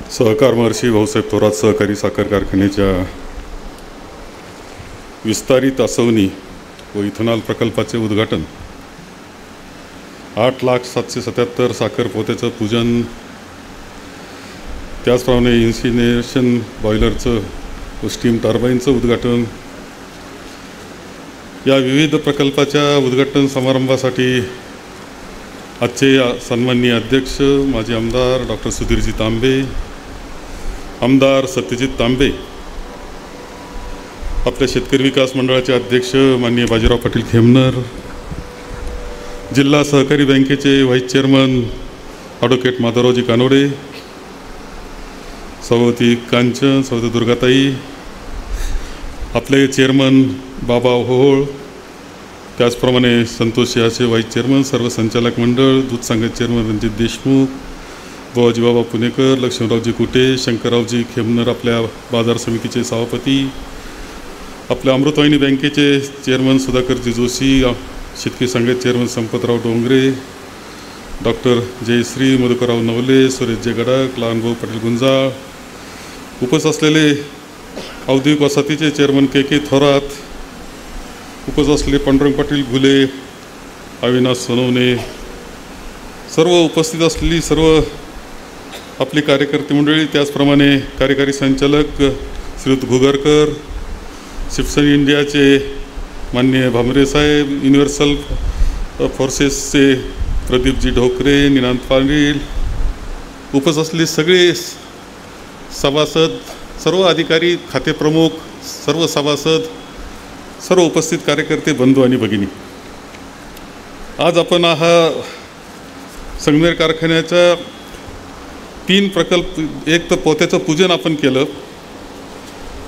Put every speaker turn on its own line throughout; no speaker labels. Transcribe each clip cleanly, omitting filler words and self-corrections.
सहकार महर्षी भाऊसाहेब थोरात सहकारी साखर कारखान्याच्या विस्तारित आसवनी व इथेनॉल प्रकल्पाचे उद्घाटन, 8,777 साखर पोत्याचं पूजन, त्याचप्रमाणे इन्सिनरेशन बॉयलरचं व स्टीम टर्बाईनचं उद्घाटन, या विविध प्रकल्पाच्या उद्घाटन समारंभासाठी आजचे सन्माननीय अध्यक्ष माजी आमदार डॉक्टर सुधीरजी तांबे, आमदार सत्यजित तांबे, आपल्या शेतकरी विकास मंडळाचे अध्यक्ष माननीय बाजीराव पाटील खेमनर, जिल्हा सहकारी बँकेचे व्हाईस चेअरमन ॲडव्होकेट माधवरावजी कानोडे, सभापती कांचन, सभापती दुर्गाताई, आपले चेअरमन बाबा होळ, त्याचप्रमाणे संतोष याचे व्हाईस चेअरमन, सर्व संचालक मंडळ, दूध संघाचे चेअरमन रणजित देशमुख, बुवाजी बाबा पुणेकर, लक्ष्मणरावजी कुटे, शंकररावजी खेमनर, आपल्या बाजार समितीचे सभापती, आपल्या अमृतवाहिनी बँकेचे चेअरमन सुधाकरजी जोशी, शेतकरी संघाचे चेअरमन संपतराव डोंगरे, डॉक्टर जयश्री मधुकरराव नवले, सुरेशजी गडाख, लहानभाऊ पाटील गुंजाळ, उपस्थित असलेले औद्योगिक वसाहतीचे चेअरमन के थोरात, उपस्थित असलेले पांडुरंग पाटील घुले, अविनाश सोनवणे, सर्व उपस्थित असलेली सर्व आपली कार्यकर्ते मंडळी, त्याचप्रमाणे कार्यकारी संचालक श्रीयुत घुगरकर, शिवसेना इंडियाचे माननीय भामरे साहेब, युनिव्हर्सल फोर्सेसचे प्रदीपजी ढोकरे, निनांत पाटील, उपस्थित असलेले सगळे सभासद, सर्व अधिकारी, खातेप्रमुख, सर्व सभासद, सर्व उपस्थित कार्यकर्ते, बंधू आणि भगिनी, आज आपण हा संगमेर कारखान्याच्या 3 प्रकल्प, एक तर पोत्याचं पूजन आपण केलं.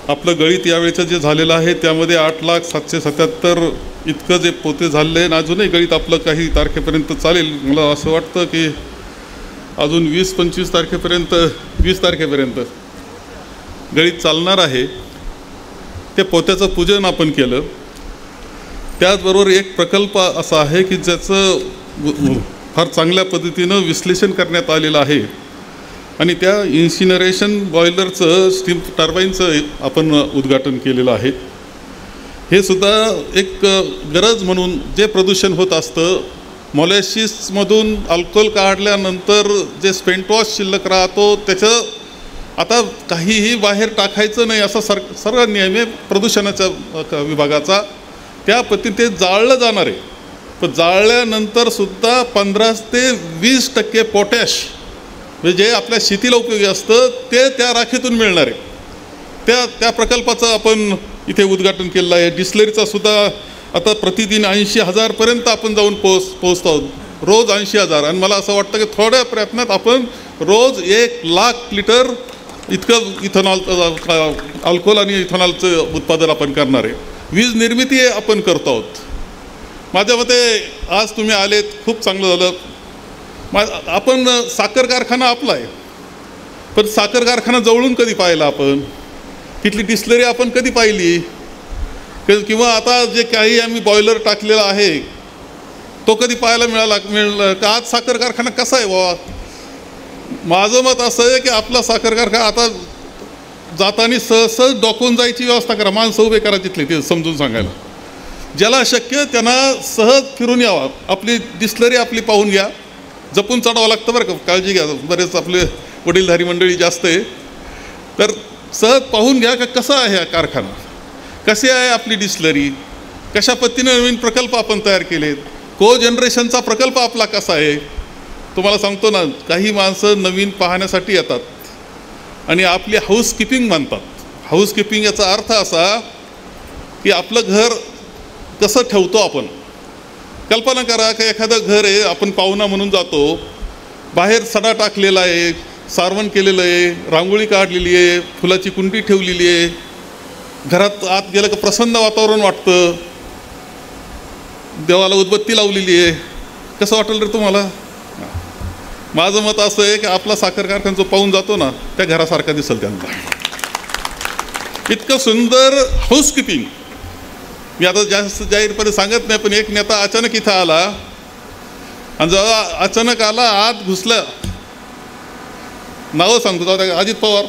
आपलं गळीत यावेळेचं जे झालेलं आहे त्यामध्ये 8,777 इतकं जे पोते झाले आहे, अजूनही गळीत आपलं काही तारखेपर्यंत चालेल. मला असं वाटतं की अजून 20-25 तारखेपर्यंत, 20 तारखेपर्यंत गळीत चालणार आहे. ते पोत्याचं पूजन आपण केलं. त्याचबरोबर एक प्रकल्प असा आहे की ज्याचं फार चांगल्या पद्धतीनं विश्लेषण करण्यात आलेलं आहे आणि त्या इन्सिनरेशन बॉयलरचं, स्टीम टर्बाईनचं आपण उद्घाटन केलेलं आहे. हे सुद्धा एक गरज म्हणून जे प्रदूषण होत असतं, मॉलॅसिसमधून अल्कोहोल काढल्यानंतर जे स्पेंट वॉश शिल्लक राहतो त्याचं आता काहीही बाहेर टाकायचं नाही असा सर्व नियम आहे प्रदूषणाच्या विभागाचा. त्या पद्धतीने ते जाळलं जाणार आहे. पण जाळल्यानंतर सुद्धा 15 ते 20% पोटॅश म्हणजे जे आपल्या शेतीला उपयोगी असतं ते त्या राखेतून मिळणार आहे. त्या प्रकल्पाचं आपण इथे उद्घाटन केलेलं आहे. डिस्लरीचा सुद्धा आता प्रतिदिन 80,000पर्यंत आपण जाऊन पोहोचतो आहोत, रोज 80,000. आणि मला असं वाटतं की थोड्या प्रयत्नात आपण रोज 1,00,000 लिटर इतकं इथेनॉल, अल्कोहोल आणि इथेनॉलचं उत्पादन आपण करणार आहे. वीज निर्मिती आपण करतो आहोत. माझ्या मते आज तुम्ही आलेत, खूप चांगलं झालं. आपण साखर कारखाना आपला आहे, पण साखर कारखाना जवळून कधी पाहिला आपण? तिथली डिस्लरी आपण कधी पाहिली? किंवा आता जे काही आम्ही बॉयलर टाकलेला आहे तो कधी पाहायला मिळालं का? आज साखर कारखाना कसा आहे बाबा? माझं मत असं आहे की आपला साखर कारखाना आता जाताना सहज डोकून जायची व्यवस्था करा, माणसं उभे करा तिथले, ते समजून सांगायला. ज्याला शक्य त्यांना सहज फिरून यावा. आपली डिस्लरी आपली पाहून घ्या. जपून चढावं लागतं बरं का, काळजी घ्या. बरेच आपले वडीलधारी मंडळी जास्त आहे, तर सहज पाहून घ्या का कसा आहे हा कारखाना, कसे आहे आपली डिस्लरी, कशा पद्धतीने नवीन प्रकल्प आपण तयार केलेत, को जनरेशनचा प्रकल्प आपला कसा आहे. तुम्हाला सांगतो ना, काही माणसं नवीन पाहण्यासाठी येतात आणि आपली हाऊसकीपिंग म्हणतात. हाऊसकीपिंग याचा अर्थ असा की आपलं घर कसं ठेवतो आपण. कल्पना करा की एखादं घर आहे, आपण पाहुणा म्हणून जातो, बाहेर सडा टाकलेला आहे, सारवण केलेलं आहे, रांगोळी काढलेली आहे, फुलाची कुंडी ठेवलेली आहे, घरात आत गेलं का प्रसन्न वातावरण वाटतं, देवाला उदबत्ती लावलेली आहे. कसं वाटेल रे तुम्हाला? माझं मत असं आहे की आपला साखर कारखाना जो पाहून जातो ना, त्या घरासारखा दिसेल त्यांना. इतकं सुंदर हाऊसकीपिंग. मी आता जास्त जाहीरपणे सांगत नाही, पण एक नेता अचानक इथं आला आणि जेव्हा अचानक आला, आत घुसला नावं सांगतो, जाऊ द्या, अजित पवार.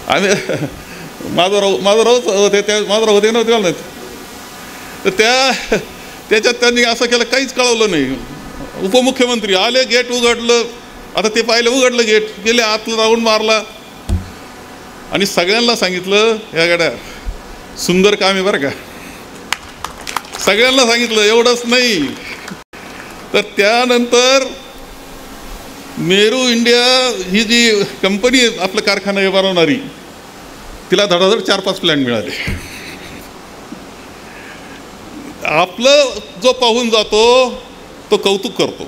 आम्ही माधवराव होते नव्हते, तर त्याच्यात त्यांनी असं केलं, काहीच कळवलं नाही. उपमुख्यमंत्री आले, गेट उघडलं, आता ते पाहिलं, उघडलं गेट, गेले आतला राऊंड मारला आणि सगळ्यांना सांगितलं, या गाड्या सुंदर काम आहे बरं का. सगळ्यांना सांगितलं, एवढंच नाही तर त्यानंतर मेरू इंडिया ही जी कंपनी आपलं कारखाना हे बनवणारी, तिला धडाधड 4-5 प्लॅन मिळाले. आपलं जो पाहून जातो तो कौतुक करतो,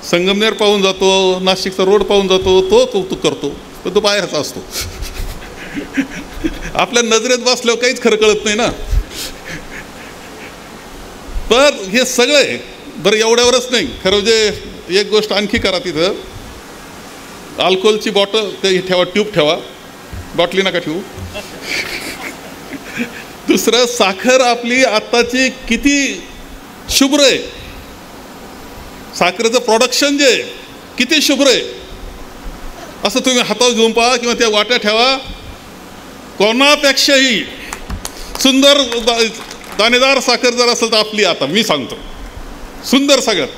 संगमनेर पाहून जातो, नाशिकचा रोड पाहून जातो, तो कौतुक करतो, पण तो बाहेरचा असतो. आपल्या नजरेत बसल्यावर काहीच खरं कळत नाही ना. पण हे सगळे बरं एवढ्यावरच नाही, खरं म्हणजे एक गोष्ट आणखी करा, तिथं अल्कोहोलची बॉटल ते ठेवा, ट्यूब ठेवा, बॉटली नका ठेवू. दुसरं, साखर आपली आत्ताची किती शुभ्र आहे, साखरेचं प्रोडक्शन जे किती शुभ्र आहे, असं तुम्ही हातावर घेऊन पहा किंवा त्या वाट्या ठेवा, कोणापेक्षाही सुंदर दाणेदार साखर जर असेल तर आपली, आता मी सांगतो सुंदर सगळ्यात.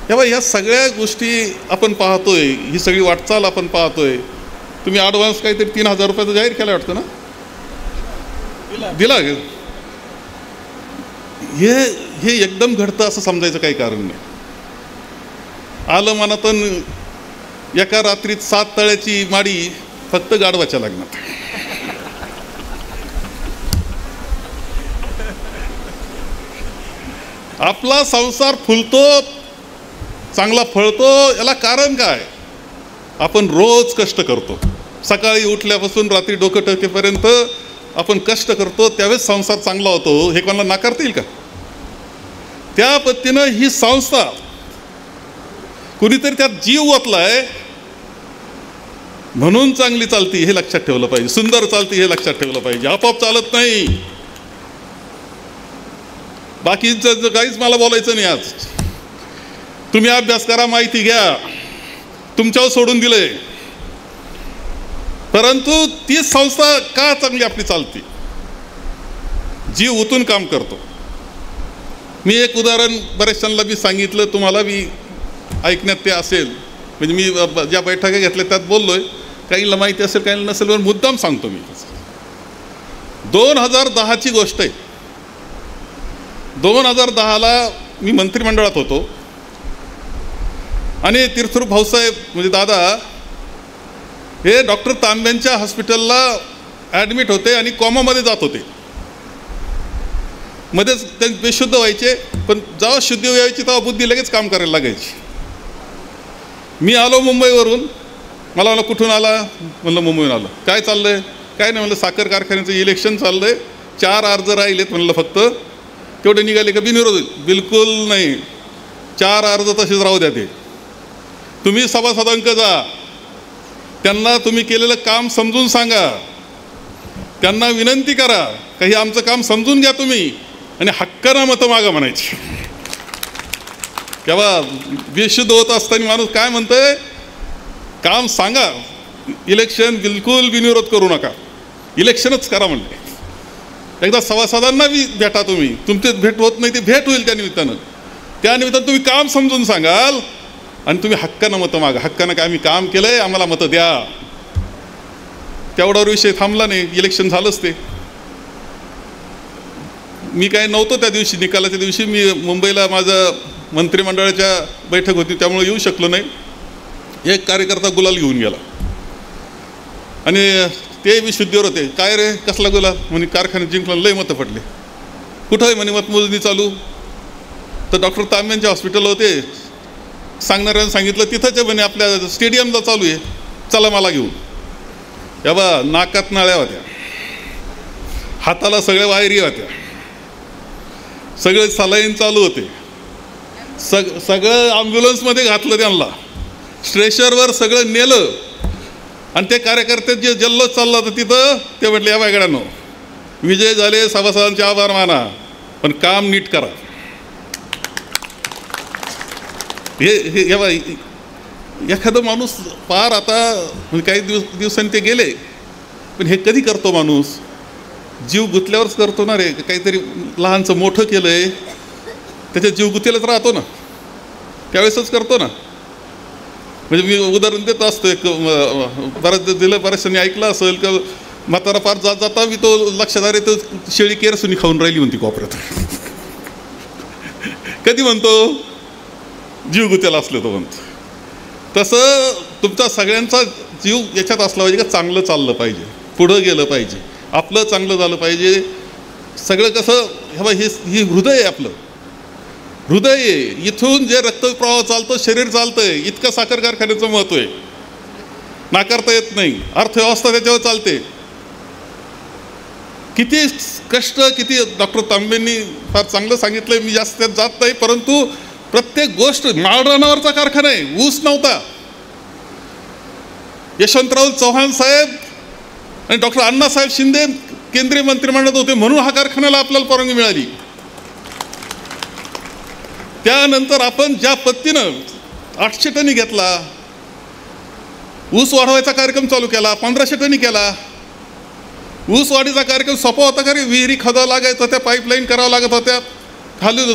तेव्हा ह्या सगळ्या गोष्टी आपण पाहतोय, ही सगळी वाटचाल आपण पाहतोय. तुम्ही ॲडव्हान्स काहीतरी 3,000 रुपयाचं जाहीर केलं वाटतं ना, दिला. हे एकदम घडतं असं समजायचं काही कारण नाही. आलं मनातून एका रात्रीत 7 तळ्याची माडी फक्त गाढवाच्या लग्नात. आपला संसार फुलतो, चांगला फळतो, याला कारण काय? आपण रोज कष्ट करतो. सकाळी उठल्यापासून रात्री डोकं टेकेपर्यंत आपण कष्ट करतो, त्यावेळेस संसार चांगला होतो. हे कोणाला नाकारता येईल का? त्या पद्धतीनं ही संस्था कुणीतरी त्यात जीव ओतलाय म्हणून चांगली चालती, हे लक्षात ठेवलं पाहिजे. सुंदर चालती हे लक्षात ठेवलं पाहिजे. आपोआप चालत नाही. बाकीचं काहीच मला बोलायचं नाही. आज तुम्ही अभ्यास करा, माहिती घ्या, तुमच्यावर सोडून दिलंय. परंतु ती संस्था का चांगली आपली चालती? जीव ओतून काम करतो. मी एक उदाहरण बऱ्याचशांना मी सांगितलं, तुम्हाला मी ऐकण्यात ते असेल, म्हणजे मी ज्या बैठका घेतल्या त्यात बोललोय. काहीला माहिती असेल, काहीला नसेल, पण मुद्दाम सांगतो मी. 2010ची गोष्ट आहे. 2010ला मी मंत्रिमंडळात होतो आणि तीर्थरूप भाऊसाहेब म्हणजे दादा हे डॉक्टर तांब्यांच्या हॉस्पिटलला ॲडमिट होते आणि कॉमामध्ये जात होते. मध्येच ते बेशुद्ध व्हायचे, पण जेव्हा शुद्धी व्हायची तेव्हा बुद्धी लगेच काम करायला लागायची. मी आलो मुंबईवरून. मला म्हणलं कुठून आला? म्हणलं मुंबईहून आलं. काय चाललंय? काय नाही. म्हणलं साखर कारखान्याचं इलेक्शन चाललंय, 4 अर्ज राहिलेत. म्हणलं फक्त तेवढे निघाले का बिनविरोध? बिलकुल नाही. 4 अर्ज तसेच राहू द्या. ते तुम्ही सभासदांक जा, त्यांना तुम्ही केलेलं काम समजून सांगा, त्यांना विनंती करा काही आमचं काम समजून घ्या तुम्ही, आणि हक्कानं मतं मागा म्हणायची. तेव्हा बेशुद्ध होत असताना माणूस काय म्हणतोय? काम सांगा. इलेक्शन बिलकुल बिनविरोध करू नका, इलेक्शनच करा म्हणले. एकदा सभासदांना भेटा तुम्ही. तुमची भेट होत नाही, ती भेट होईल त्या निमित्तानं तुम्ही काम समजून सांगाल आणि तुम्ही हक्कानं मतं मागा. हक्कानं काय आम्ही काम केलंय, आम्हाला मतं द्या. तेवढावर विषय थांबला नाही. इलेक्शन झालंच. ते मी काय नव्हतो त्या दिवशी, निकालाच्या दिवशी. मी मुंबईला माझं मंत्रिमंडळाच्या बैठक होती, त्यामुळे येऊ शकलो नाही. एक कार्यकर्ता गुलाल घेऊन गेला आणि ते मी शुद्धीवर होते. काय रे, कसला गुलाल? म्हणे कारखान्यात जिंकला, लय मतं पडले. कुठं आहे म्हणे मतमोजणी चालू? तर डॉक्टर तांब्यांचे हॉस्पिटल होते. सांगणाऱ्यानं सांगितलं तिथंच आहे म्हणे, आपल्या स्टेडियमला चालू आहे, चला मला घेऊन. या बा, नाकात नाळ्या होत्या, हाताला सगळ्या वायरी होत्या, सगळे सलाईन चालू होते. सगळं ॲम्ब्युलन्समध्ये घातलं, त्यांना स्ट्रेचरवर सगळं नेलं. आणि ते कार्यकर्ते जे जल्लोष चालला होता तिथं, ते म्हटले या बायगड्यानो, विजय झाले, सभासदांचे आभार माना, पण काम नीट करा. हे एखादा माणूस पार आता म्हणजे काही दिवसांनी ते गेले, पण हे कधी करतो माणूस? जीव गुंतल्यावरच करतो ना रे. काहीतरी लहानचं मोठं केलं आहे त्याच्या जीव गुंतलेलाच राहतो ना, त्यावेळेसच करतो ना. म्हणजे मी उदाहरण देत असतो, एक बऱ्याचशांनी ऐकलं असेल का म्हातारा पार जाता मी तो लक्षात आले तर शेळी केरसुनी खाऊन राहिली म्हणती कोपऱ्यात. कधी म्हणतो? जीव गुंतलेला असलं तो म्हणतो. तसं तुमचा सगळ्यांचा जीव याच्यात असला पाहिजे का चांगलं चाललं पाहिजे, पुढं गेलं पाहिजे, आपलं चांगलं झालं पाहिजे. सगळं कसं हे हृदय आहे, आपलं हृदय आहे. इथून जे रक्तप्रवाह चालतो, शरीर चालतंय, इतकं साखर कारखान्याचं महत्त्व आहे, नाकारता येत नाही. अर्थव्यवस्था त्याच्यावर चालते. किती कष्ट, किती डॉक्टर तांबेंनी फार चांगलं सांगितलंय, मी जास्त त्यात जात नाही. परंतु प्रत्येक गोष्ट, माळरानावरचा कारखाना आहे, ऊस नव्हता. यशवंतराव चव्हाण साहेब आणि डॉक्टर अण्णासाहेब शिंदे केंद्रीय मंत्रिमंडळात होते म्हणून हा कारखान्याला आपल्याला परवानगी मिळाली. त्यानंतर आपण ज्या पद्धतीनं 800 टनी घेतला, ऊस वाढवायचा कार्यक्रम चालू केला, 1500 टनी केला. ऊस वाढीचा कार्यक्रम सोपा होता का रे? विहिरी खोदावं लागायचं होत्या, पाईपलाईन करावं लागत होत्या, खाली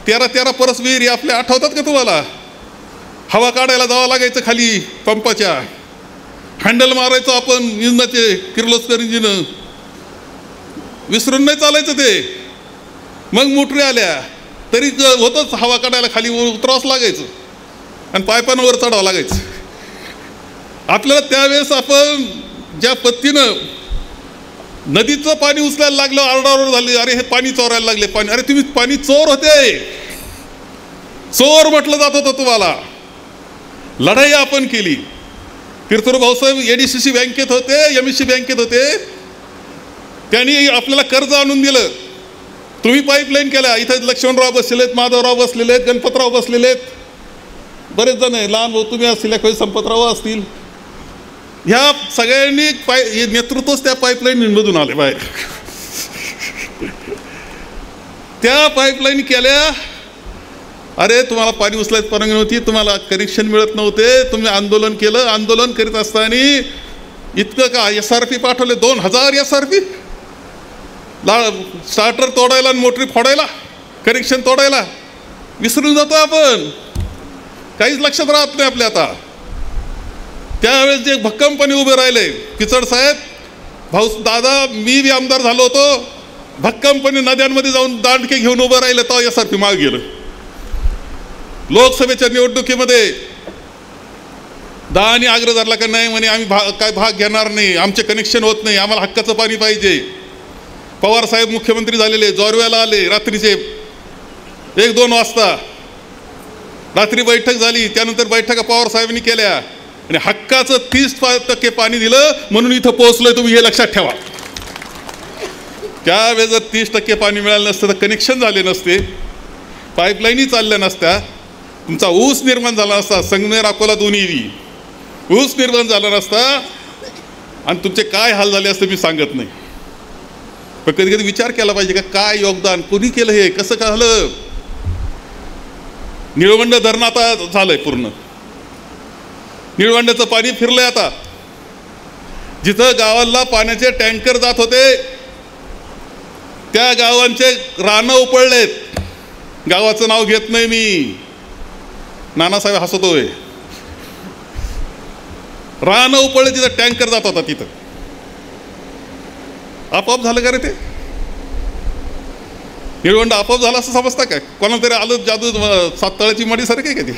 13 परस विहिरी आपल्या आठवतात का तुम्हाला? हवा काढायला जावं लागायचं खाली पंपाच्या, हँडल मारायचो आपण इंजिनाचे, किर्लोस्कर इंजिन, विसरून नाही चालायचं ते. मग मोटरी आल्या तरी होतंच, हवा काढायला खाली उतरावंच लागायचं आणि पायपांवर चढावं लागायचं आपल्याला. त्यावेळेस आपण ज्या पद्धतीनं नदीचं पाणी उचलायला लागलं, आरडाओरड झाली, अरे हे पाणी चोरायला लागले पाणी. अरे तुम्ही पाणी चोर होते, चोर म्हटलं जात होतं तुम्हाला. लढाई आपण केली. तीर्थरू भाऊसाहेब ADCC बँकेत होते, MSC बँकेत होते, त्यांनी आपल्याला कर्ज आणून दिलं. तुम्ही पाईपलाईन केल्या. इथं लक्ष्मणराव बसलेले, माधवराव बसलेले, गणपतराव बसलेले, बरेच जण आहे, लहान भाऊ तुम्ही असतील, काही संपतराव असतील. ह्या सगळ्यांनी नेतृत्वच त्या पाईपलाईनमधून आले बाहेर. त्या पाईपलाईन केल्या. अरे तुम्हाला पाणी उचलायची परवानगी नव्हती, तुम्हाला कनेक्शन मिळत नव्हते, तुम्ही आंदोलन केलं. आंदोलन करीत असताना इतकं का SRP पाठवले, 2000 SRP स्टार्टर तोडायला आणि मोटरी फोडायला, कनेक्शन तोडायला. विसरून जातो आपण, काहीच लक्षात राहत नाही आपल्या. आता त्यावेळेस जे भक्कमपणे उभे राहिले पिचड साहेब, भाऊ दादा, मी बी आमदार झालो होतो, भक्कमपणे नद्यांमध्ये जाऊन दांडके घेऊन उभं राहिलं, तेव्हा SRP माग गेलं. लोकसभेच्या निवडणुकीमध्ये दानी आग्रह धरला का नाही म्हणे आम्ही काय भाग घेणार नाही, आमचे कनेक्शन होत नाही, आम्हाला हक्काचं पाणी पाहिजे. पवार साहेब मुख्यमंत्री झालेले, जोरव्याला आले रात्रीचे 1-2 वाजता. रात्री बैठक झाली, त्यानंतर बैठका पवार साहेबांनी केल्या आणि हक्काचं 30% पाणी दिलं म्हणून इथं पोहोचलोय. तुम्ही हे लक्षात ठेवा. त्यावेळेस जर 30% पाणी मिळालं नसतं तर कनेक्शन झाले नसते, पाईपलाईनही चालल्या नसत्या, तुमचा ऊस निर्माण झाला नसता, संगमेर अकोला दोन्ही ऊस निर्माण झाला नसता आणि तुमचे काय हाल झाले असते मी सांगत नाही. पण कधी कधी विचार केला पाहिजे का काय योगदान कोणी केलं, हे कसं काय झालं. निळवंड धरण आता झालंय पूर्ण, निळवंड्याचं पाणी फिरलंय. आता जिथं गावाला पाण्याचे टँकर जात होते त्या गावांचे रानं उपळलेत. गावाचं नाव घेत नाही मी, नानासाहेब हसतोय. रानं उपळले, तिथं टँकर जात होता, तिथं आपोआप झालं का रे ते? निळवंड आपोआप झालं असं समजता काय? कोणाला तरी आलं जादू, सातळ्याची मडी सारखी आहे का ती?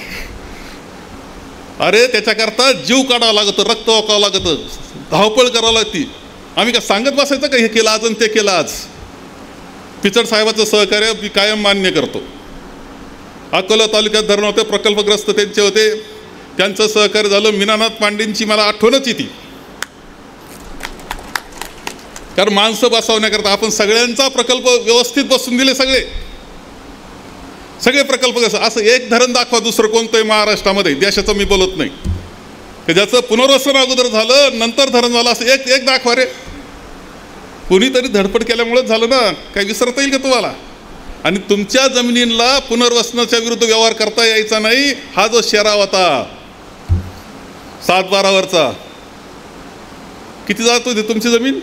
अरे त्याच्याकरता जीव काढावा लागतं, रक्त ओकावं लागतं, धावपळ करावं लागती. आम्ही काय सांगत बसायचं का हे केलं आज आणि ते केलं आज? पिचड साहेबाचं सहकार्य मी कायम मान्य करतो. अकोला तालुक्यात धरण होते, प्रकल्पग्रस्त त्यांचे होते, त्यांचं सहकार्य झालं. मीनानाथ पांडेंची मला आठवणच येते, कारण माणसं बसवण्याकरता आपण सगळ्यांचा प्रकल्प व्यवस्थित बसून दिले. सगळे प्रकल्प कसं, असं एक धरण दाखवा दुसरं कोणतंही महाराष्ट्रामध्ये, देशाचं मी बोलत नाही, की ज्याचं पुनर्वसन अगोदर झालं नंतर धरण झालं, असं एक दाखवा रे. कुणीतरी धडपड केल्यामुळेच झालं ना, काही विसरता येईल का तुम्हाला? आणि तुमच्या जमिनींना पुनर्वसनाच्या विरुद्ध व्यवहार करता यायचा नाही. हा जो शेराव होता 7-12वरचा, किती जात होती तुमची जमीन?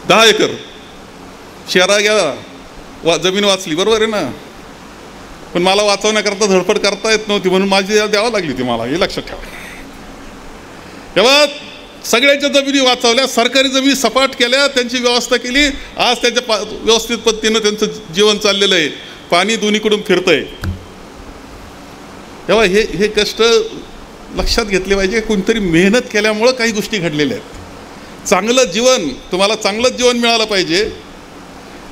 10 एकर. शेरा गेला, जमीन वाचली, बरोबर आहे ना. पण मला वाचवण्याकरता धडपड करता येत नव्हती, म्हणून माझी द्यावं लागली ती मला, हे लक्षात ठेवा. तेव्हा सगळ्यांच्या जमिनी वाचवल्या, सरकारी जमिनी सपाट केल्या, त्यांची व्यवस्था केली. आज त्यांच्या व्यवस्थित पद्धतीनं त्यांचं जीवन चाललेलं आहे, पाणी दोन्हीकडून फिरतंय. तेव्हा हे कष्ट लक्षात घेतले पाहिजे. कोणतरी मेहनत केल्यामुळं काही गोष्टी घडलेल्या आहेत. चांगलं जीवन, तुम्हाला चांगलंच जीवन मिळालं पाहिजे,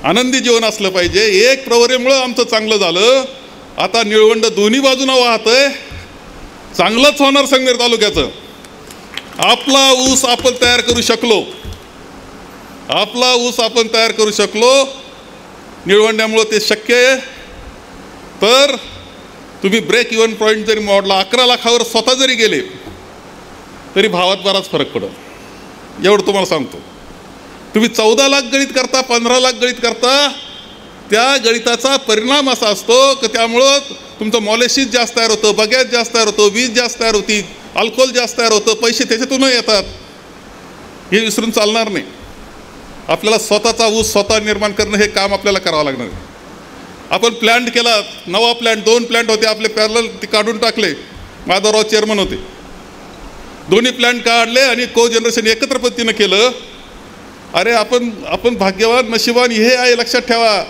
आनंदी जीवन असलं पाहिजे. एक प्रवरेमुळं आमचं चांगलं झालं. आता निळवंड दोन्ही बाजूनं वाहतंय, चांगलंच होणार संगमेर तालुक्याचं. आपला ऊस आपण तयार करू शकलो, आपला ऊस आपण तयार करू शकलो, निळवंड्यामुळं ते शक्य आहे. तर तुम्ही ब्रेक इव्हन पॉईंट जरी मोडला, 11 लाखावर स्वतः जरी गेले तरी भावात बराच फरक पडेल, एवढं तुम्हाला सांगतो. तुम्ही 14 लाख गळीत करता, 15 लाख गळीत करता, त्या गळिताचा परिणाम असा असतो की त्यामुळं तुमचं मॉलेसिस जास्त तयार होतं, बगॅस जास्त तयार होतं, वीज जास्त तयार होती, अल्कोहोल जास्त तयार होतं, पैसे त्याच्यातून येतात. हे विसरून चालणार नाही. आपल्याला स्वतःचा ऊस स्वतः निर्माण करणं हे काम आपल्याला करावं लागणार आहे. आपण प्लॅन्ट केला, नवा प्लॅन्ट, 2 प्लॅन्ट होते आपले पॅरलल, ते काढून टाकले. माधवराव चेअरमन होते, दोन्ही प्लॅन्ट काढले आणि को जनरेशन एकत्र पद्धतीनं केलं. अरे आपण भाग्यवान, नशिबान हे आहे, लक्षात ठेवा.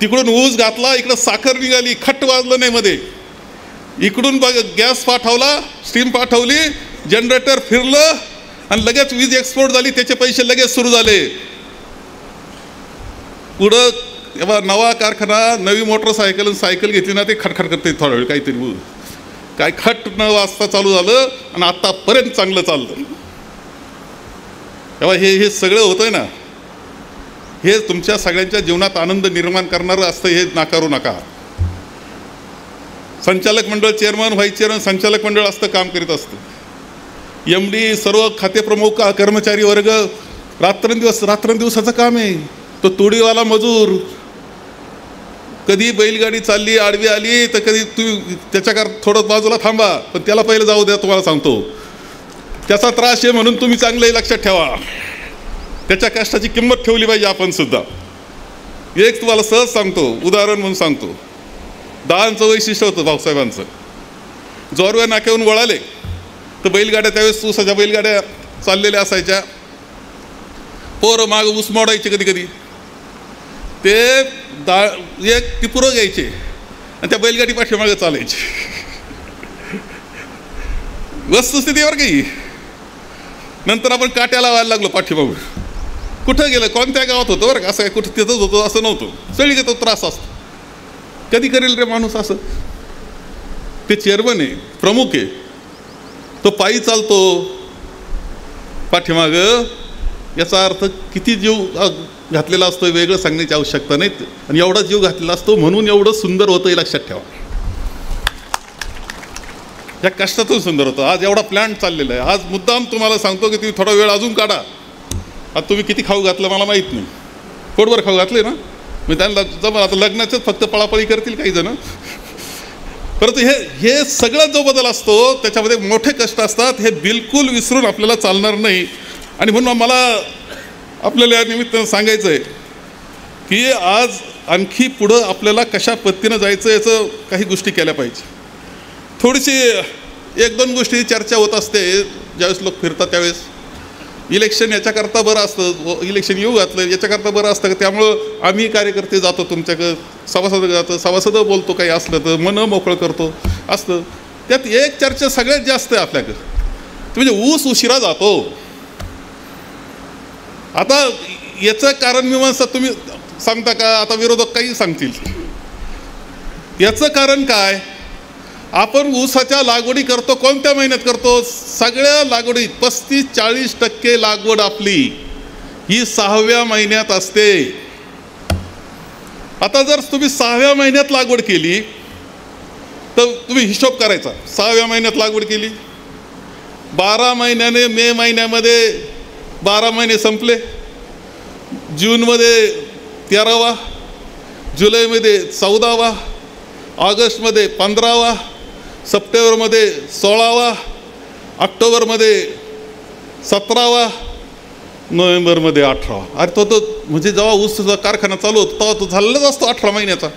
तिकडून ऊस घातला, इकडं साखर निघाली, खट्ट वाजलं नाही मध्ये. इकडून गॅस पाठवला, स्टीम पाठवली, जनरेटर फिरलं आणि लगेच वीज एक्सपोर्ट झाली, त्याचे पैसे लगेच सुरू झाले. पुढं तेव्हा नवा कारखाना, नवी मोटरसायकल सायकल घेतली ना, ते खटखट करते थोडा वेळ, काहीतरी काय खट न वाजता चालू झालं आणि आत्तापर्यंत चांगलं चालतं. तेव्हा हे सगळं होतंय ना, हे तुमच्या सगळ्यांच्या जीवनात आनंद निर्माण करणारं असतं, हे नाकारू नका. संचालक मंडळ, चेअरमन, व्हाईस चेअरमन, संचालक मंडळ असतं, काम करीत असतं. MD, सर्व खातेप्रमुख, कर्मचारी वर्ग, रात्रंदिवसाचं काम आहे. तो तोडीवाला मजूर, कधी बैलगाडी चालली आडवी आली तर कधी तुम्ही त्याच्याकरता थोडं बाजूला थांबा, पण त्याला पहिलं जाऊ द्या. तुम्हाला सांगतो त्याचा त्रास आहे म्हणून तुम्ही चांगलंही लक्षात ठेवा. त्याच्या कष्टाची किंमत ठेवली पाहिजे आपण सुद्धा. एक तुम्हाला सहज सांगतो, उदाहरण म्हणून सांगतो. दहांचं वैशिष्ट्य होतं भाऊसाहेबांचं. जोरव्या नाक्याहून वळाले तर बैलगाड्या, त्यावेळेस ऊसाच्या बैलगाड्या चाललेल्या असायच्या. पोरं माग ऊस मोडायचे, कधी कधी ते एक टिपुरं घ्यायचे आणि त्या बैलगाडी पाठीमागे चालायचे. वस्तुस्थितीवर काही. नंतर आपण काट्या लावायला लागलो पाठीमागून. कुठं गेलं, कोणत्या गावात होतं बरं का, असं काय कुठं तिथंच होतं असं नव्हतं. सगळी तो त्रास असतो. कधी करेल रे माणूस असं? ते चेअरमन आहे, प्रमुख आहे, तो पायी चालतो पाठीमागं. याचा अर्थ किती जीव घातलेला असतो वेगळं सांगण्याची आवश्यकता नाही. आणि एवढा जीव घातलेला असतो म्हणून एवढं सुंदर होतं, हे लक्षात ठेवा. या कष्टातून सुंदर होतं. आज एवढा प्लॅन्ट चाललेला आहे. आज मुद्दाम तुम्हाला सांगतो की तुम्ही थोडा वेळ अजून काढा. आता तुम्ही किती खाऊ घातलं मला माहीत नाही, पोटभर खाऊ घातले ना. मी त्यांना जमलं, आता लग्नाचंच फक्त पळापळी करतील काही जण. परंतु हे सगळं जो बदल असतो त्याच्यामध्ये मोठे कष्ट असतात, हे बिलकुल विसरून आपल्याला चालणार नाही. आणि म्हणून मला आपल्याला या निमित्तानं सांगायचं आहे की आज आणखी पुढं आपल्याला कशा पद्धतीनं जायचं याचं काही गोष्टी केल्या पाहिजे. थोडीशी 1-2 गोष्टी चर्चा होत असते ज्यावेळेस लोक फिरतात त्यावेळेस. इलेक्शन याच्याकरता बरं असतं, इलेक्शन येऊ घातलं याच्याकरता बरं असतं. त्यामुळं आम्ही कार्यकर्ते जातो तुमच्याकडं, सभासद जातो, सभासद बोलतो, काही असलं तर मन मोकळं करतो असतं. त्यात एक चर्चा सगळ्यात जास्त आहे आपल्याकडं, म्हणजे ऊस उशिरा जातो. आता याचं कारण मीमांसा तुम्ही सांगता का? आता विरोधक काही सांगतील. याचं कारण काय? आपण ऊसाच्या लागवडी करतो, कोणत्या महिन्यात करतो? सगळ्या लागवडी 35-40% लागवड आपली ही 6व्या महिन्यात असते. आता जर तुम्ही 6व्या महिन्यात लागवड केली तर तुम्ही हिशोब करायचा. 6व्या महिन्यात लागवड केली, 12 महिन्याने, मे महिन्यामध्ये 12 महिने संपले, जूनमध्ये 13वा, जुलैमध्ये 14वा, ऑगस्टमध्ये 15वा, सप्टेंबरमध्ये 16वा, ऑक्टोबरमध्ये 17वा, नोव्हेंबरमध्ये 18वा. अरे तो म्हणजे जेव्हा ऊस कारखाना चालू होतो तेव्हा तो झालेलाच असतो 18 महिन्याचा.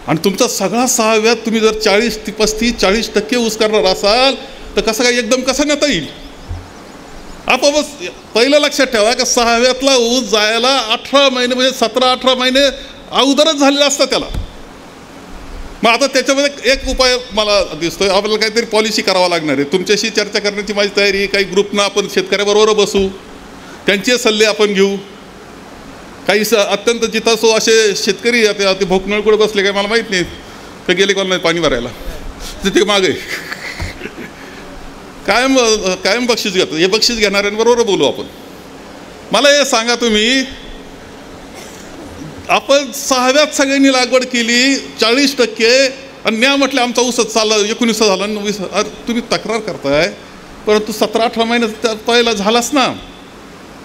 आणि तुमचा सगळा 6व्यात तुम्ही जर 40% ऊस करणार असाल तर कसं काय एकदम कसं नेता येईल? आपोआपच पहिलं लक्षात ठेवा की 6व्यातला ऊस जायला 18 महिने म्हणजे 17-18 महिने अगोदरच झालेला असतं त्याला. मग आता त्याच्यामध्ये एक उपाय मला दिसतोय, आपल्याला काहीतरी पॉलिसी करावं लागणार आहे. तुमच्याशी चर्चा करण्याची माझी तयारी आहे. काही ग्रुपनं आपण शेतकऱ्याबरोबर बसू, त्यांचे सल्ले आपण घेऊ. काही अत्यंत जितासो असे शेतकरी ते भोकनळकडे बसले काय मला माहीत नाही, ते गेले कोण नाही पाणी भरायला, ते मागे कायम बक्षीस घेतो. हे बक्षीस घेणाऱ्यांबरोबर बोलू आपण. मला हे सांगा तुम्ही, आपण 6व्यात सगळ्यांनी लागवड केली 40% आणि न्या म्हटलं आमचा ऊसच चालला 19 झाला 20. तुम्ही तक्रार करताय, परंतु 17-18 महिन्यात पहिला झालाच ना.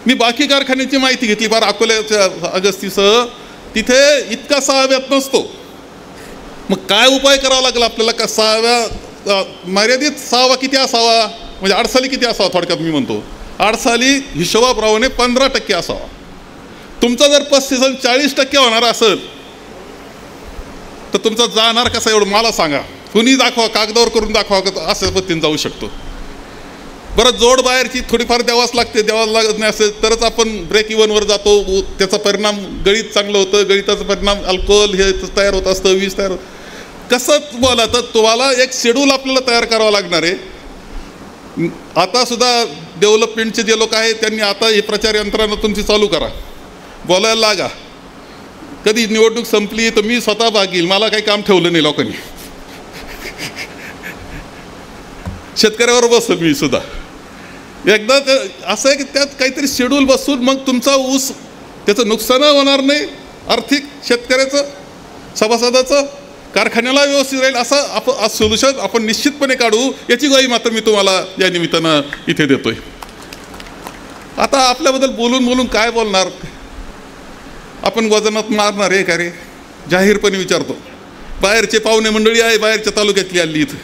मी बाकी कारखान्याची माहिती घेतली बरं, अकोल्याच्या अगस्तीसह, तिथे इतका 6व्यात नसतो. मग काय उपाय करावा लागला आपल्याला का 6व्या मर्यादित 6वा किती असावा, म्हणजे आडसाली किती असावा, थोडक्यात मी म्हणतो आडसाली हिशोबाप्रमाणे 15% असावा. तुमचा जर 35 आणि 40% होणार असेल तर तुमचा जाणार कसा एवढं मला सांगा. कुणी दाखवा, कागदावर करून दाखवा का अशा पद्धतीने जाऊ शकतो. बरं, जोड बाहेरची थोडीफार द्यावाच लागते, द्यावाच लागत नाही असेल तरच आपण ब्रेक इव्हनवर जातो. त्याचा परिणाम गळीत चांगलं होतं, गळीताचा परिणाम अल्कोहोल हे तयार होत असतं, वीज तयार होत. कसं बोला तर तुम्हाला एक शेड्यूल आपल्याला तयार करावं लागणार आहे. आता सुद्धा डेव्हलपमेंटचे जे लोक आहेत त्यांनी आता हे प्रचार यंत्रणा तुमची चालू करा, बोलायला लागा. कधी निवडणूक संपली तर मी स्वतः भाग घेईल, मला काही काम ठेवलं नाही लोकांनी. शेतकऱ्यावर बसतो मी सुद्धा. एकदा असं आहे की त्यात काहीतरी शेड्यूल बसून मग तुमचा ऊस त्याचं नुकसान होणार नाही, आर्थिक शेतकऱ्याचं, सभासदाचं, कारखान्याला व्यवस्थित राहील असं सोल्युशन आपण निश्चितपणे काढू, याची ग्वाही मात्र मी तुम्हाला या निमित्तानं इथे देतोय. आता आपल्याबद्दल बोलून काय बोलणार, आपण वजनात मारणार आहे का रे, जाहीरपणे विचारतो. बाहेरचे पाहुणे मंडळी आहे, बाहेरच्या तालुक्यातली आली इथं.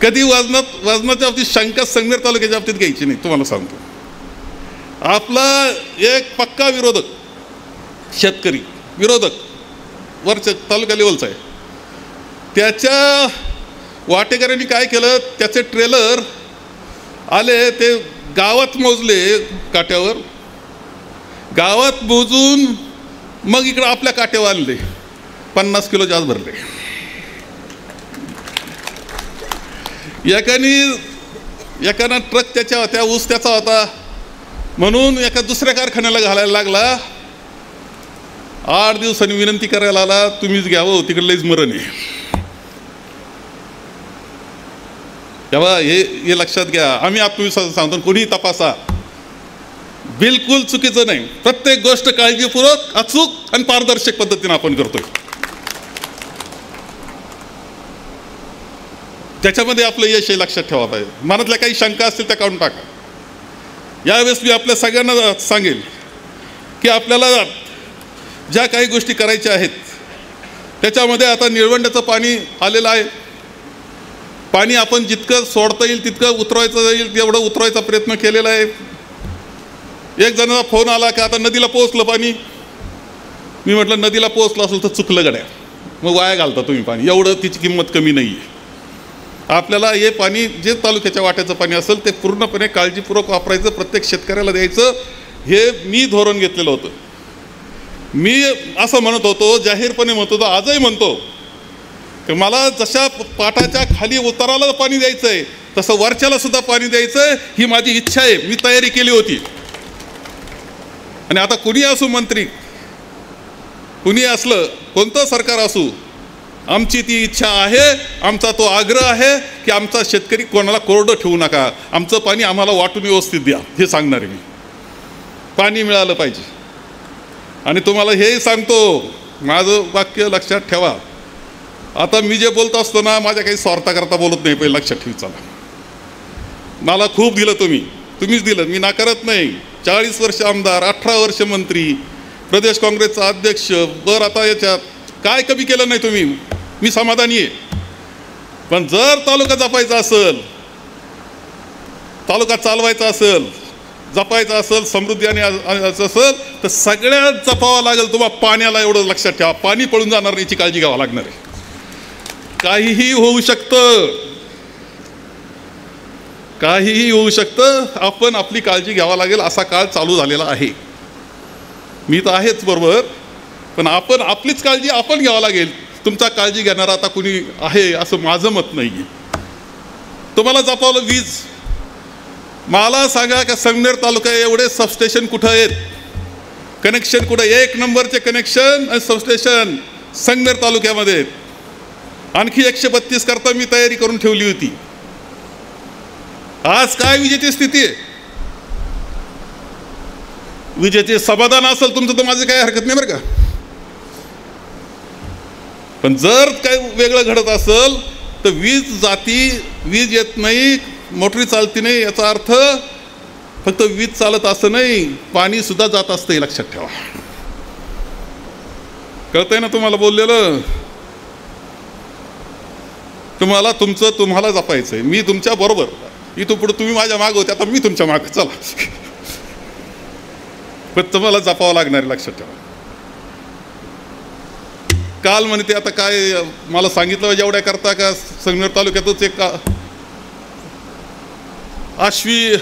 कधी वजनाच्या बाबतीत शंका संगमेर तालुक्याच्या बाबतीत घ्यायची नाही, तुम्हाला सांगतो. आपला एक पक्का विरोधक, शेतकरी विरोधक वरच्या तालुका लेवलचा आहे. त्याच्या वाटेकऱ्यांनी काय केलं, त्याचे ट्रेलर आले, ते गावात मोजले, काट्यावर गावात मोजून मग इकडं आपल्या काट्यावर आणले, 50 किलो जास्त भरले. एकानं ट्रक त्याच्या होत्या, ऊस त्याचा होता म्हणून एका दुसऱ्या कारखान्याला घालायला लागला. 8 दिवसांनी विनंती करायला आला, तुम्हीच घ्यावं, तिकडे लईच मरण आहे. तेव्हा हे लक्षात घ्या. आम्ही आत्मविश्वास सांगतो, कोणीही तपासा, बिलकुल चुकीचं नाही. प्रत्येक गोष्ट काळजीपूर्वक, अचूक आणि पारदर्शक पद्धतीने आपण करतोय. त्याच्यामध्ये आपलं यश हे लक्षात ठेवा पाहिजे. मनातल्या काही शंका असतील त्या काढून टाका. यावेळेस मी आपल्या सगळ्यांना सांगेल की आपल्याला ज्या काही गोष्टी करायच्या आहेत त्याच्यामध्ये आता निळवंड्याचं पाणी आलेलं आहे. पाणी आपण जितकं सोडता येईल तितकं उतरवायचं जाईल तेवढं उतरवायचा प्रयत्न केलेला आहे. एक जणांचा फोन आला की आता नदीला पोहोचलं पाणी. मी म्हटलं नदीला पोहोचलं असेल तर चुकलं गड्या, मग वाया घालता तुम्ही पाणी, एवढं तिची किंमत कमी नाही आहे. आपल्याला हे पाणी जे तालुक्याच्या वाट्याचं पाणी असेल ते पूर्णपणे काळजीपूर्वक वापरायचं, प्रत्येक शेतकऱ्याला द्यायचं, हे मी धोरण घेतलेलं होतं. मी असं म्हणत होतो, जाहीरपणे म्हणत होतो, आजही म्हणतो की मला जशा पाटाच्या खाली उताराला पाणी द्यायचं आहे तसं वरच्याला सुद्धा पाणी द्यायचं आहे, ही माझी इच्छा आहे. मी तयारी केली होती. आणि आता कुणी असू, मंत्री कुणी असलं, कोणतं सरकार असू, आमची ती इच्छा आहे, आमचा तो आग्रह आहे की आमचा शेतकरी कोणाला कोरडं ठेवू नका, आमचं पाणी आम्हाला वाटून व्यवस्थित द्या, हे सांगणार आहे मी. पाणी मिळालं पाहिजे. आणि तुम्हाला हेही सांगतो, माझं वाक्य लक्षात ठेवा. आता मी जे बोलत असतो ना, माझ्या काही स्वार्थाकरता बोलत नाही, पहिले लक्षात ठेवी. चला, मला खूप दिलं तुम्हीच दिलं, मी नाकारत नाही. 40 वर्ष आमदार, 18 वर्ष मंत्री, प्रदेश काँग्रेसचा अध्यक्ष, बर आता याच्यात काय कमी केलं नाही तुम्ही, मी समाधानी आहे. पण जर तालुका जपायचा असेल, तालुका चालवायचा असेल, जपायचा असेल, समृद्धी आणि असेल तर सगळ्यात जपावं लागेल तुम्हाला पाण्याला. एवढं लक्षात ठेवा, पाणी पळून जाणार नाही याची काळजी घ्यावी लागणार आहे. काहीही होऊ शकतं, काहीही होऊ शकतं, आपण आपली काळजी घ्यावा लागेल. असा काळ चालू झालेला आहे. मी तर आहेच बरोबर, पण आपण आपलीच काळजी आपण घ्यावं लागेल. तुमचा काळजी घेणारा आता कुणी आहे असं माझं मत नाही आहे. तुम्हाला जपावलं वीज. मला सांगा का संगमेर तालुका एवढे सबस्टेशन कुठं आहेत, कनेक्शन कुठं, 1 नंबरचे कनेक्शन आणि सबस्टेशन संगमेर तालुक्यामध्ये आहेत. आणखी 132 करता मी तयारी करून ठेवली होती. आज काय विजेची स्थिती आहे? विजेचे समाधान असेल तुमचं तर माझी काही हरकत नाही बरं का. पण जर काय वेगळं घडत असेल तर वीज जाती, वीज येत नाही, मोटरी चालती नाही, याचा अर्थ फक्त वीज चालत असं नाही, पाणी सुद्धा जात असतं, हे लक्षात ठेवा. कळतंय ना तुम्हाला बोललेलं? तुम्हाला तुमचं तुम्हाला जपायचंय. मी तुमच्या बरोबर, इथून पुढे तुम्ही माझ्या मागं होते, आता मी तुमच्या मागं, चला. पण तुम्हाला जपावं लागणार, लक्षात ठेवा. काल म्हणते आता काय मला सांगितलं जेवढ्या करता का संगमेर तालुक्यातच एक आश्वी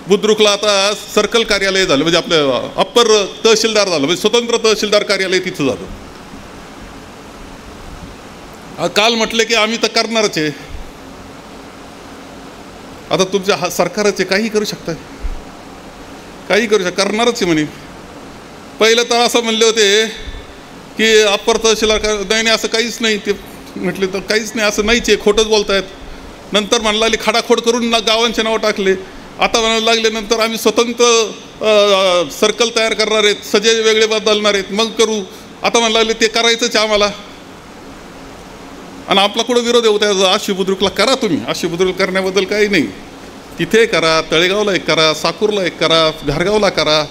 बुद्रुकला आता सर्कल कार्यालय झालं, म्हणजे आपलं अप्पर तहसीलदार झालं, म्हणजे स्वतंत्र तहसीलदार कार्यालय तिथं झालं. काल म्हटले की आम्ही तर करणारच आहे. आता तुमच्या सरकारच आहे, काही करू शकता, काही करू शकता, करणारच आहे म्हणे. पहिलं तर असं म्हणले होते की अप्पर तहसीलदार, नाही नाही असं काहीच नाही. ते म्हटले तर काहीच नाही, असं नाहीच आहे, खोटंच बोलतायत. नंतर म्हणायला लागले खाडाखोड करून गावांचे नावं टाकले. आता म्हणायला लागले नंतर आम्ही स्वतंत्र सर्कल तयार करणार आहेत, सजे वेगळे बदलणार आहेत, मग करू. आता म्हणायला लागले ते करायचंच आहे आम्हाला. आणि आपला कुठं विरोध होता? आश्वी बुद्रुकला करा तुम्ही, आश्वी बुद्रुक करण्याबद्दल काही नाही. तिथे करा, तळेगावला एक करा, साकूरला एक करा, घारगावला करा.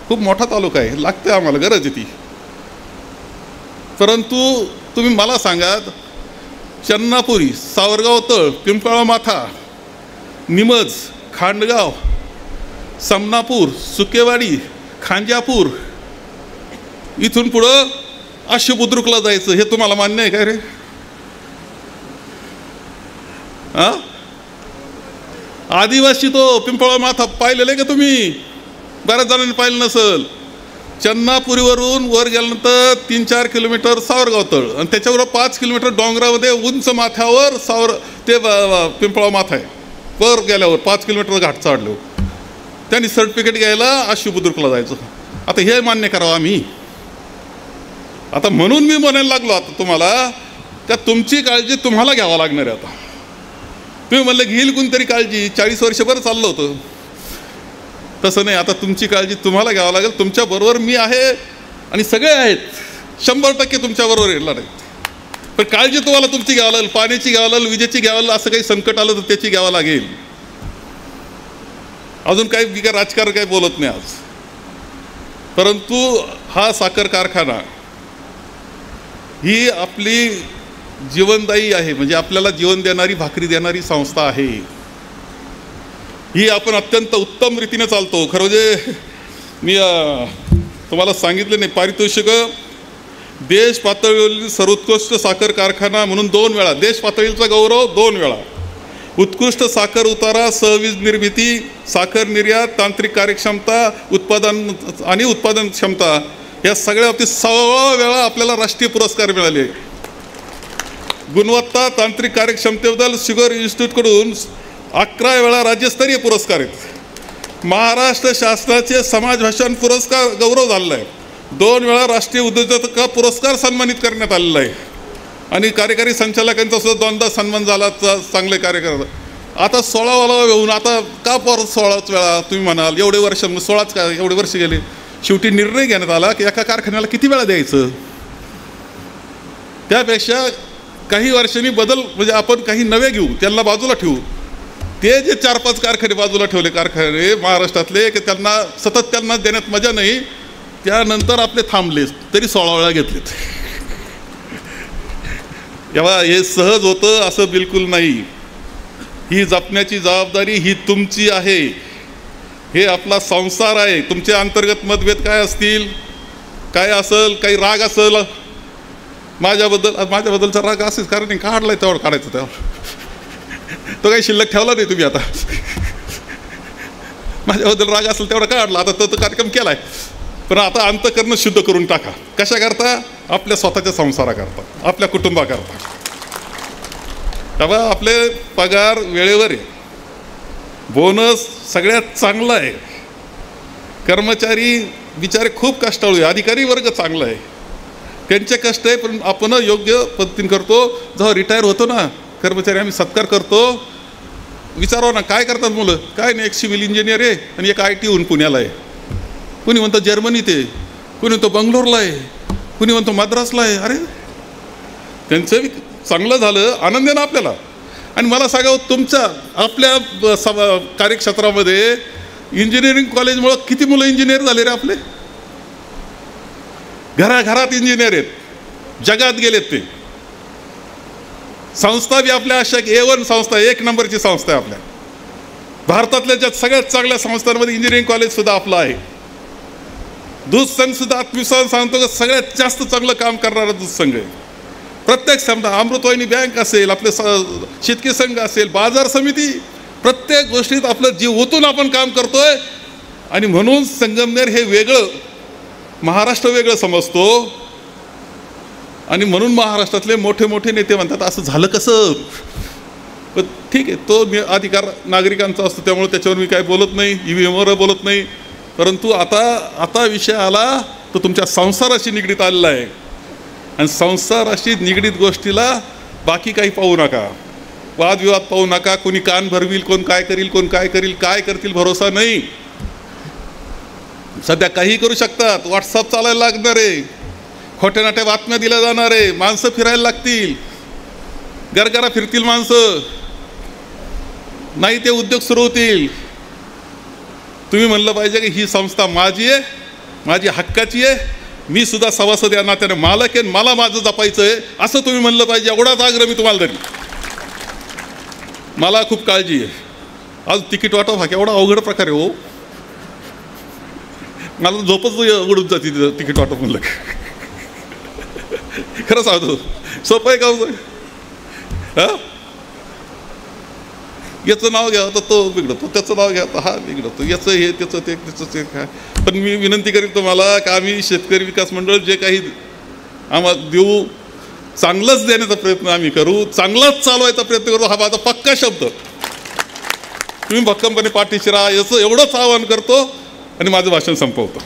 खूप मोठा तालुका आहे, लागते आम्हाला, गरज आहे ती. परंतु तुम्ही मला सांगा, चन्नापुरी, सावरगाव तळ, पिंपळा माथा, निमज, खांडगाव, समनापूर, सुकेवाडी, खांजापूर, इथून पुढं आश्वी बुद्रुकला जायचं, हे तुम्हाला मान्य आहे काय रे? आदिवासी तो पिंपळा माथा पाहिलेलं आहे का तुम्ही? बऱ्याच जणांनी पाहिलं नसेल. चन्नापुरीवरून वर गेल्यानंतर 3-4 किलोमीटर सावरगाव तळ आणि त्याच्यावर 5 किलोमीटर डोंगरामध्ये उंच माथ्यावर ते पिंपळा माथा आहे. वर गेल्यावर 5 किलोमीटर घाट चढलो, त्यांनी सर्टिफिकेट घ्यायला आश्वी बुद्रुकला जायचं. आता हे मान्य करावं आम्ही. आता म्हणून मी म्हणायला लागलो आता तुम्हाला का तुमची काळजी तुम्हाला घ्यावं लागणार आहे. आता तुम्ही म्हणलं घेईल कोणतरी काळजी, 40 वर्ष बरं चाललं होतं. तसं नाही, आता तुमची काळजी तुम्हाला घ्यावं लागेल. तुमच्याबरोबर मी आहे आणि सगळे आहेत, 100% तुमच्याबरोबर येणार आहेत. पण काळजी तुम्हाला तुमची घ्यावं लागेल, पाण्याची घ्यावं लागेल, विजेची घ्यावं लागेल. असं काही संकट आलं तर त्याची घ्यावं लागेल. अजून काही राजकारण काही बोलत नाही आज. परंतु हा साखर कारखाना ही आपली जीवनदायी आहे, म्हणजे आपल्याला जीवन देणारी, भाकरी देणारी संस्था आहे. ही आपण अत्यंत उत्तम रीतीने चालतो. खरं म्हणजे मी तुम्हाला सांगितलं नाही, पारितोषिक देश पातळीवरील सर्वोत्कृष्ट साखर कारखाना म्हणून 2 वेळा, देश पातळीचा गौरव 2 वेळा, उत्कृष्ट साखर उतारा, सहवीज निर्मिती, साखर निर्यात, तांत्रिक कार्यक्षमता, उत्पादन क्षमता, या सगळ्या बाबतीत 16 वेळा आपल्याला राष्ट्रीय पुरस्कार मिळाले. गुणवत्ता, तांत्रिक कार्यक्षमतेबद्दल शुगर इन्स्टिट्यूटकडून 11 वेळा राज्यस्तरीय पुरस्कार आहेत. महाराष्ट्र शासनाचे समाज भाषण पुरस्कार गौरव झालेला आहे. 2 वेळा राष्ट्रीय उद्योजकता पुरस्कार सन्मानित करण्यात आलेला आहे. आणि कार्यकारी संचालकांचा सुद्धा 2दा सन्मान झाला, चांगले कार्य करतात. आता 16 येऊन आता का परत 16च वेळा तुम्ही म्हणाल? एवढे वर्ष 16च का, एवढे वर्ष गेले. शेवटी निर्णय घेण्यात आला की एका कारखान्याला किती वेळा द्यायचं. त्यापेक्षा काही वर्षांनी बदल, म्हणजे आपण काही नवे घेऊ, त्यांना बाजूला ठेवू. ते जे 4-5 कारखाने बाजूला ठेवले, कारखाने महाराष्ट्रातले, की त्यांना सतत त्यांना देण्यात मजा नाही. त्यानंतर आपले थांबले तरी 16 वेळा घेतलेत. तेव्हा हे सहज होतं असं बिलकुल नाही. ही जपण्याची जबाबदारी ही तुमची आहे. हे आपला संसार आहे. तुमचे अंतर्गत मतभेद काय असतील, काय असेल, काही राग असेल माझ्याबद्दलचा राग असेल, कारण काढलाय त्यावर काढायचं, त्यावर तो काही शिल्लक ठेवला नाही तुम्ही. आता माझ्याबद्दल राग असेल तेवढा काढला, आता तो कार्यक्रम केलाय. पण आता अंतःकरण शुद्ध करून टाका. कशा करता? आपल्या स्वतःच्या संसाराकरता, आपल्या कुटुंबाकरता. तेव्हा आपले पगार वेळेवर आहे, बोनस सगळ्यात चांगला आहे, कर्मचारी बिचारे खूप कष्टाळू आहे, अधिकारी वर्ग चांगला आहे, त्यांचे कष्ट आहे. पण आपण योग्य पद्धतीने करतो. जेव्हा रिटायर होतो ना कर्मचारी, आम्ही सत्कार करतो. विचारावं ना काय करतात मुलं, काय नाही, एक सिव्हिल इंजिनियर आहे आणि एक IT होऊन पुण्याला आहे, कुणी म्हणतो जर्मनीत आहे, कुणी म्हणतो बंगलोरला आहे, कुणी म्हणतो मद्रासला आहे. अरे त्यांचं चांगलं झालं, आनंद आहे ना आपल्याला. आणि मला सांगा, तुमच्या आपल्या कार्यक्षेत्रामध्ये इंजिनिअरिंग कॉलेजमुळं किती मुलं इंजिनियर झाले रे आपले. घराघरात इंजिनियर आहेत, जगात गेलेत ते. संस्था बी आपल्या अशा A1 संस्था, 1 नंबरची संस्था आहे आपल्या भारतातल्या. ज्या सगळ्यात चांगल्या संस्थांमध्ये इंजिनिअरिंग कॉलेज सुद्धा आपलं आहे. दूध संघ सुद्धा आत्मविश्वास सांगतो की सगळ्यात जास्त चांगलं काम करणारा दूध संघ आहे. प्रत्येक समजा अमृतवाहिनी बँक असेल, आपले शेतकरी संघ असेल, बाजार समिती, प्रत्येक गोष्टीत आपलं जीव ओतून आपण काम करतोय. आणि म्हणून संगमनेर हे वेगळं, महाराष्ट्र वेगळं समजतो. आणि म्हणून महाराष्ट्रातले मोठे मोठे नेते म्हणतात असं झालं कसं. पण ठीक आहे, तो अधिकार नागरिकांचा असतो, त्यामुळे त्याच्यावर मी काय बोलत नाही, EVMवर बोलत नाही. परंतु आता विषय आला तो तुमच्या संसाराशी निगडीत आलेला आहे. आणि संसाराशी निगडीत गोष्टीला बाकी काही पाहू नका, वादविवाद पाहू नका. कोणी कान भरविल, कोण काय करील, कोण काय करील, काय करतील भरोसा नाही. सध्या काही करू शकतात. व्हॉट्सअप चालायला लागणार आहे, खोट्या नाट्या बातम्या दिल्या जाणार आहे, माणसं फिरायला लागतील, गरगरा फिरतील माणसं, नाही ते उद्योग सुरू होतील. तुम्ही म्हणलं पाहिजे की ही संस्था माझी आहे, माझी हक्काची आहे, मी सुद्धा सभासद या नात्याने मालक आहे, मला माझं जपायचं आहे, असं तुम्ही म्हणलं पाहिजे. एवढाच आग्रह मी तुम्हाला धरेल. मला खूप काळजी आहे. आज तिकीट वाटप हा केवढा अवघड प्रकार आहे हो. मला झोपच उडून जाते तिकीट वाटप म्हणलं. खरं सांगतो, सोपं आहे का हां. याचं नाव घ्या तर तो बिघडतो, त्याचं नाव घ्या तर हा बिघडतो, याचं हे त्याचं ते त्याचं ते काय. पण मी विनंती करेन तुम्हाला की आम्ही शेतकरी विकास मंडळ जे काही आम्हाला देऊ, चांगलंच देण्याचा प्रयत्न आम्ही करू, चांगलाच चालवायचा प्रयत्न करू. हा माझा पक्का शब्द. तुम्ही भक्कमपणे पाठीशी राहा, याचं एवढंच आवाहन करतो आणि माझं भाषण संपवतो.